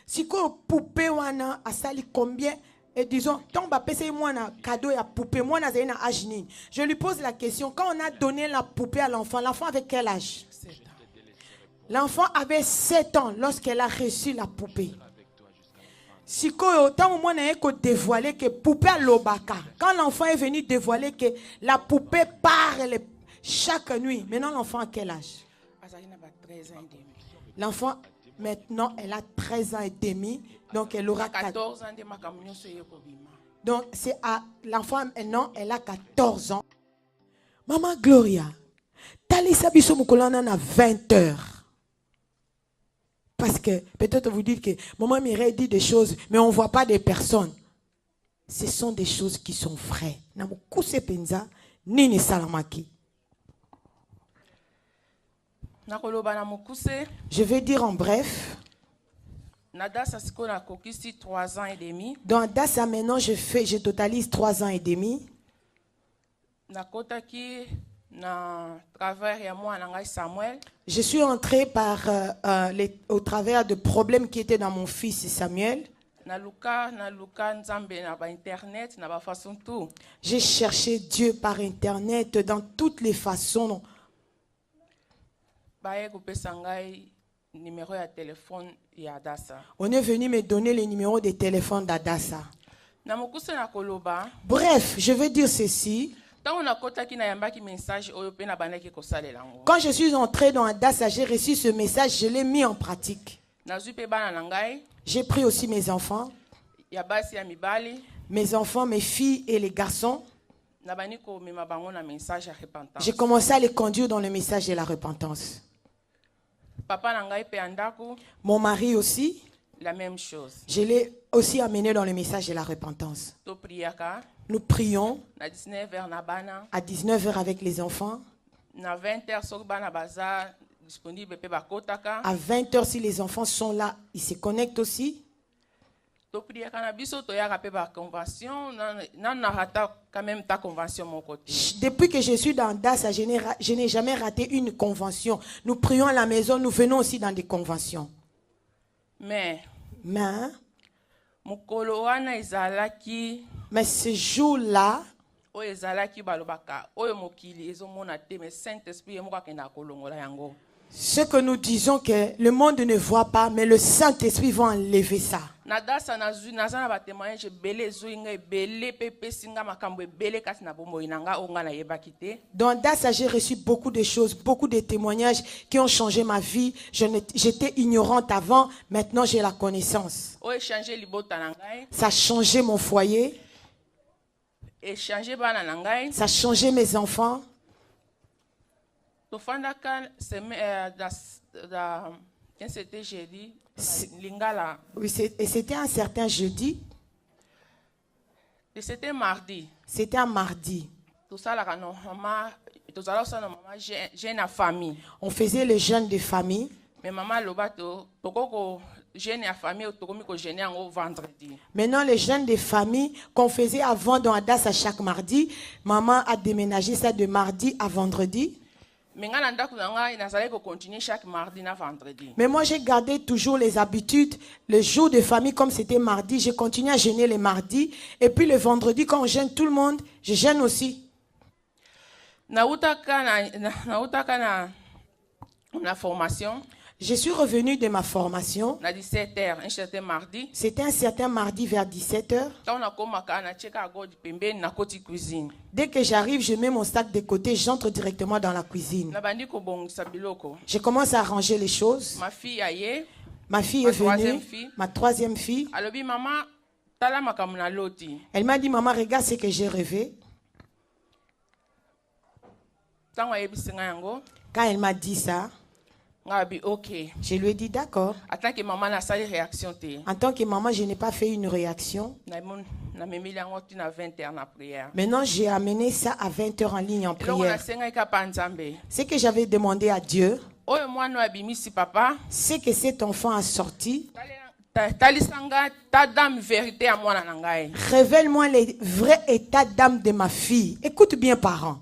Si quoi poupée wana asali combien et disons tant ba pese moi na cadeau ya poupée moi na zena âge nini. Je lui pose la question, quand on a donné la poupée à l'enfant avait quel âge? 7 ans. L'enfant avait 7 ans lorsqu'elle a reçu la poupée. Si quoi tant au moins n'a que dévoiler que poupée à l'obaka. Quand l'enfant est venu dévoiler que la poupée parle chaque nuit. Maintenant l'enfant a quel âge? L'enfant maintenant elle a 13 ans et demi. Donc elle aura 14 ans. Donc c'est à l'enfant maintenant elle a 14 ans. Maman Gloria, talisa biso mukolana na 20 heures. Parce que peut-être vous dites que maman Mireille dit des choses mais on ne voit pas des personnes. Ce sont des choses qui sont vraies. Namukuse penza nini salamaki. Je vais dire en bref. Dans Dassa maintenant je totalise 3 ans et demi. Je suis entré au travers de problèmes qui étaient dans mon fils Samuel. J'ai cherché Dieu par internet dans toutes les façons. On est venu me donner les numéros de téléphone d'Adassa. Bref, je veux dire ceci. Quand je suis entré dans Adassa, j'ai reçu ce message, je l'ai mis en pratique. J'ai pris aussi mes enfants, mes filles et les garçons. J'ai commencé à les conduire dans le message de la repentance. Mon mari aussi, la même chose. Je l'ai aussi amené dans le message de la repentance. Nous prions à 19h avec les enfants. À 20h, si les enfants sont là, ils se connectent aussi. Depuis que je suis dans Dassa, je n'ai jamais raté une convention. Nous prions à la maison, nous venons aussi dans des conventions. Mais ce jour-là, ce que nous disons que le monde ne voit pas, mais le Saint-Esprit va enlever ça. Dans Dassa, j'ai reçu beaucoup de choses, beaucoup de témoignages qui ont changé ma vie. J'étais ignorante avant, maintenant j'ai la connaissance. Ça a changé mon foyer. Ça a changé mes enfants. C'était jeudi. Oui, et c'était un certain jeudi. Et c'était mardi. C'était un mardi. On faisait le jeûne de famille. Mais maman maintenant, le jeûne de famille qu'on faisait avant dans Adassa chaque mardi, maman a déménagé ça de mardi à vendredi. Mais moi, j'ai gardé toujours les habitudes. Le jour de famille, comme c'était mardi, j'ai continué à jeûner les mardis. Et puis le vendredi, quand on jeûne tout le monde, je jeûne aussi. Je suis revenu de ma formation. C'était un certain mardi vers 17h. Dès que j'arrive, je mets mon sac de côté, j'entre directement dans la cuisine. Je commence à ranger les choses. Ma fille est venue, ma troisième fille. Elle m'a dit, maman, regarde ce que j'ai rêvé. Quand elle m'a dit ça, je lui ai dit d'accord. En tant que maman, je n'ai pas fait une réaction. Maintenant, j'ai amené ça à 20h en ligne en prière. Ce que j'avais demandé à Dieu, c'est que cet enfant a sorti. Révèle-moi le vrai état d'âme de ma fille. Écoute bien, parents.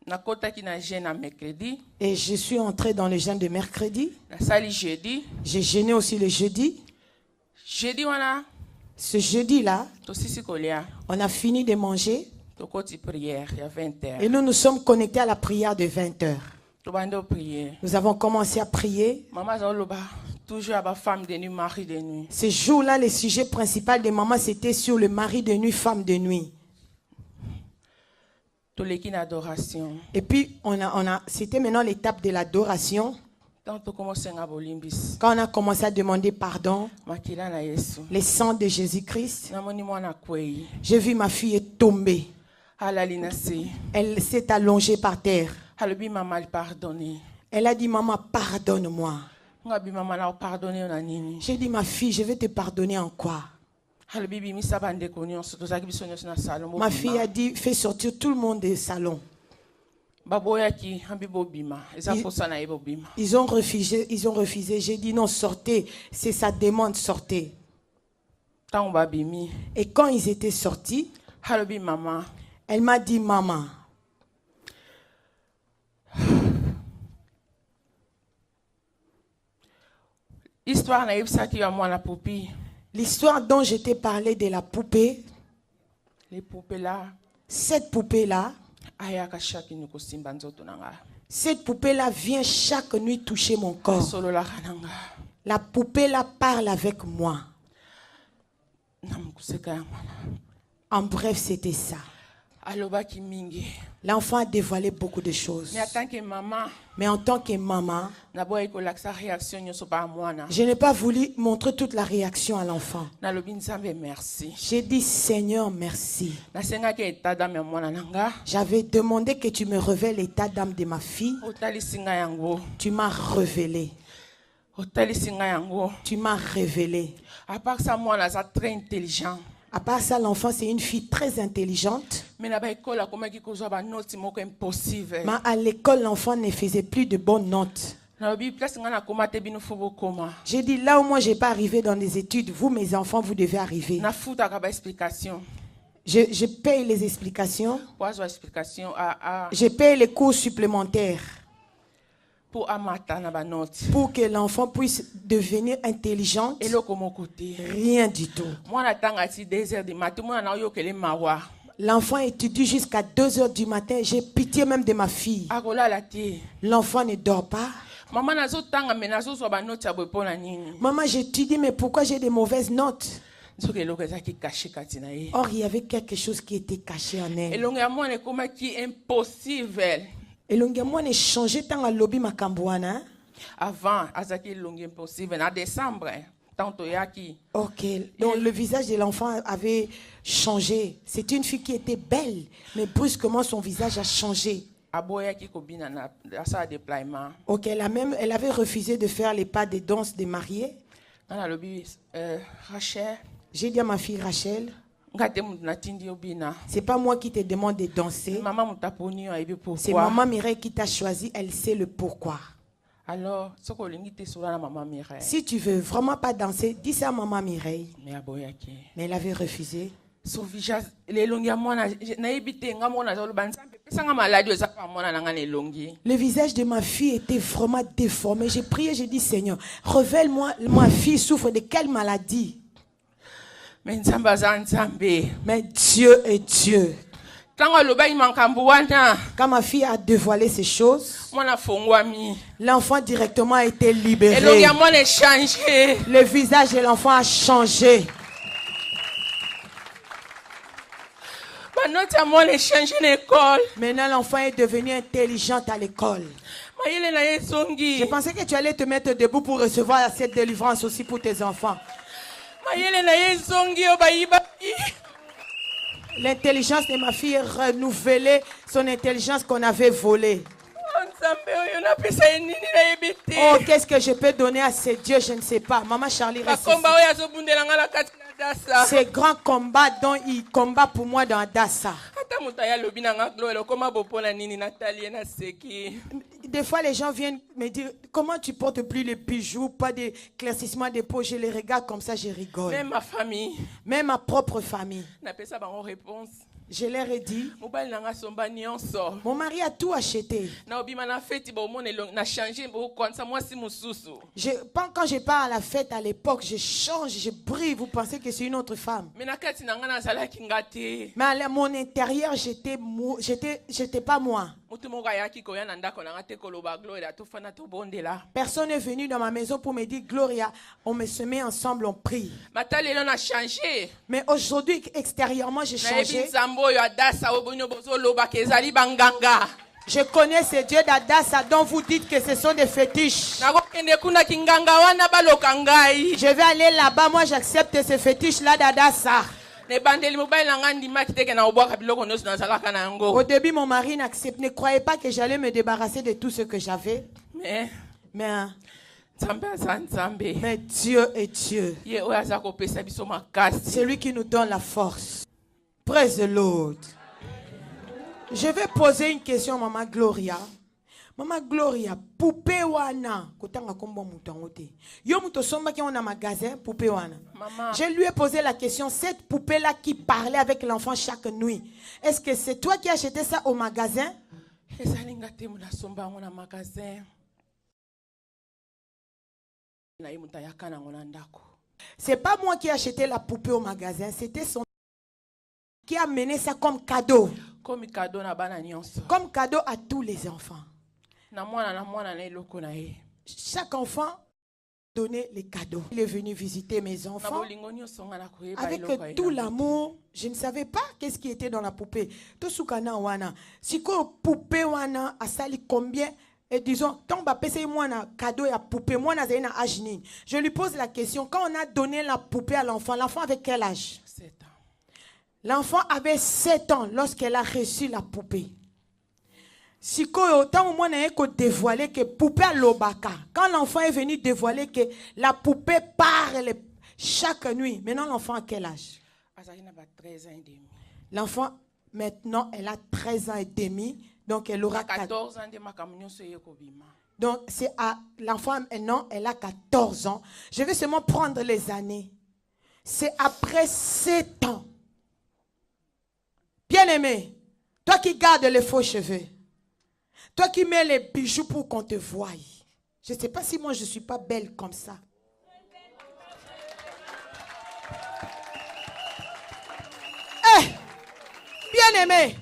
nakotaki na jeûne na mercredi, Et je suis entrée dans le jeûne de mercredi. nasali jeudi. J'ai jeûné aussi le jeudi. Jeudi wana Ce jeudi-là, tosisi kolia, on a fini de manger tokoti prière ya 20h. et nous nous sommes connectés à la prière de 20 heures. Tobando prier. Nous avons commencé à prier. Maman zoloba toujours aba femme de nuit, mari de nuit. Ce jour-là, le sujet principal de maman, c'était sur le mari de nuit, femme de nuit. Toleki na adoration. Et puis, c'était maintenant l'étape de l'adoration. Tant tokomosa nga bolimbis. Quand on a commencé à demander pardon, Makila na Yesu. le sang de Jésus-Christ, Namoni mwana kwei. j'ai vu ma fille tomber. Alali na se. Elle s'est allongée par terre. Halobi mama li pardonner. Elle a dit, maman, pardonne-moi. Ngabi mama na pardonner na nini. J'ai dit, ma fille, je vais te pardonner en quoi? Halobi bi misa bande ko nyonso tozaki biso nyonso na salon. Ma fille a dit, fais sortir tout le monde du salon. Baboyaki ambi bobima. Eza posa na yebo bima. Ils ont refusé. J'ai dit, non, sortez. C'est sa demande, sortez. Tant babimi. Et quand ils étaient sortis, Halobi mama. elle m'a dit, maman, Histoire na yebisaki ya mwana popi. l'histoire dont je t'ai parlé de la poupée, Les poupées là. cette poupée-là, Ayaka shaki nuko simba nzoto nanga. cette poupée-là vient chaque nuit toucher mon corps. Solo la kananga. La poupée-là parle avec moi. Namukuseka ya mwana. En bref, c'était ça. Alobaki mingi. L'enfant a dévoilé beaucoup de choses. Mais en tant que maman, Mais en tant que maman, naboya ko laksa réaction nyoso ba mwana. je n'ai pas voulu montrer toute la réaction à l'enfant. Nalobi nzambe merci. J'ai dit, Seigneur, merci. Nasenga ke état d'âme ya mwana nanga. J'avais demandé que tu me révèles l'état d'âme de ma fille. Otalisi nga yango. Tu m'as révélé. Otalisi nga yango. Tu m'as révélé. À part ça mwana za très intelligent. À part ça, l'enfant, c'est une fille très intelligente. Mais na ba école akomaki kozwa ba notes moko impossible. Mais à l'école, l'enfant ne faisait plus de bonnes notes. Nalobi place nga na koma te bino fo bokoma. J'ai dit, là où moi, je n'ai pas arrivé dans les études, vous, mes enfants, vous devez arriver. Na futa ka ba explication. Je paye les explications. Pour avoir explication à Je paye les cours supplémentaires pour amata na ba notes. pour que l'enfant puisse devenir intelligente. Et loko moko te. Rien du tout. Mwana tanga ti 2 heures du matin, mwana na yo kele mawa. L'enfant étudie jusqu'à 2 heures du matin. J'ai pitié même de ma fille. Akola la te. L'enfant ne dort pas. Maman nazo tanga me nazo so ba notes ya bopo na nini. Maman, j'étudie, mais pourquoi j'ai des mauvaises notes? Soki eloko ezaki caché kati na ye. Or, il y avait quelque chose qui était caché en elle. Elongo ya mwana ekomaki impossible. Et l'onguement est changé tant à lobby makambouana. Avant, azaki elongo impossible. En décembre, tanto yaki. Ok, donc le visage de l'enfant avait changé. C'est une fille qui était belle, mais brusquement son visage a changé. Aboyaki kobina na sa déploiement. Ok, elle avait refusé de faire les pas de danse des mariés. Nana lobi Rachel. J'ai dit à ma fille Rachel, Ngate mutu natindi obina. c'est pas moi qui te demande de danser. Maman mutaponi yo ebi pourquoi. C'est maman Mireille qui t'a choisi, elle sait le pourquoi. Alors, soko lingi te sura na maman Mireille. Si tu veux vraiment pas danser, dis ça à maman Mireille. Mais aboyaki. Mais elle avait refusé. So visage lelongi ya mwana na ebite nga mwana za lobanza pesa nga maladie eza pa mwana nanga lelongi. Le visage de ma fille était vraiment déformé. J'ai prié, j'ai dit Seigneur, révèle-moi, ma fille souffre de quelle maladie? Mais nzambe aza nzambe. Mais Dieu est Dieu. Tango lobai mankambu wana. Quand ma fille a dévoilé ces choses, Mwana fongwami. l'enfant directement a été libéré. Elongi ya mwana échangé. Le visage de l'enfant a changé. Notre amont est changé l'école. Maintenant, l'enfant est devenu intelligente à l'école. Je pensais que tu allais te mettre debout pour recevoir cette délivrance aussi pour tes enfants. L'intelligence de ma fille est renouvelée, son intelligence qu'on avait volée. Oh, qu'est-ce que je peux donner à ces dieux, je ne sais pas. Maman Charlie reste ici. Ces grands combats dont il combat pour moi dans Adassa. Des fois, les gens viennent me dire, comment tu portes plus les bijoux, pas d'éclaircissement des peaux. Je les regarde comme ça, je rigole. Même ma famille. Même ma propre famille. Je leur ai dit, mobali nanga somba nyonso mon mari a tout acheté. na obima na feti bomona na changer bokonsa mwasi mususu. Quand je pars à la fête à l'époque, je change, je brille. Vous pensez que c'est une autre femme. Mais na kati nanga na zalaki ngate. Mais à mon intérieur, j'étais pas moi. Mutu moko ayaki koya na ndako nanga te koloba Gloria tofana tobondela. Personne n'est venu dans ma maison pour me dire, Gloria, on se met ensemble, on prie. Matalelo na changer. Mais aujourd'hui, extérieurement, j'ai changé. Je connais ce Dieu d'Adassa dont vous dites que ce sont des fétiches. Je vais aller là-bas, moi j'accepte ces fétiches-là d'Adassa. Au début, mon mari ne croyait pas que j'allais me débarrasser de tout ce que j'avais. Mais Dieu est Dieu. C'est lui qui nous donne la force. Praise the Lord. Je vais poser une question à Maman Gloria. Maman Gloria, poupée wana, kotanga kombo mutangote. Yo muto somba qui on a magasin poupée wana. Je lui ai posé la question, cette poupée là qui parlait avec l'enfant chaque nuit. Est-ce que c'est toi qui as acheté ça au magasin? C'est pas moi qui ai acheté la poupée au magasin, c'était son qui a amené ça comme cadeau. Comme cadeau à tous les enfants. Chaque enfant donnait les cadeaux. Il est venu visiter mes enfants avec tout l'amour. Je ne savais pas qu'est-ce qui était dans la poupée. Tout ce qu'on a wana. Si quoi poupée wana a sali combien? Et disons, tant que c'est moi un cadeau à poupée, moi na zena ajnin. Je lui pose la question, quand on a donné la poupée à l'enfant avait quel âge? 7 ans. L'enfant avait 7 ans lorsqu'elle a reçu la poupée. Si autant au moins on a dévoilé que poupée à l'obaka. Quand l'enfant est venu dévoiler que la poupée parle chaque nuit. Maintenant l'enfant a quel âge? L'enfant maintenant elle a 13 ans et demi. Donc elle aura 14 ans. Donc c'est à l'enfant maintenant elle a 14 ans. Je vais seulement prendre les années. C'est après 7 ans. Bien-aimé, toi qui gardes les faux cheveux, toi qui mets les bijoux pour qu'on te voie. Je ne sais pas si moi je ne suis pas belle comme ça. Eh, bien-aimé.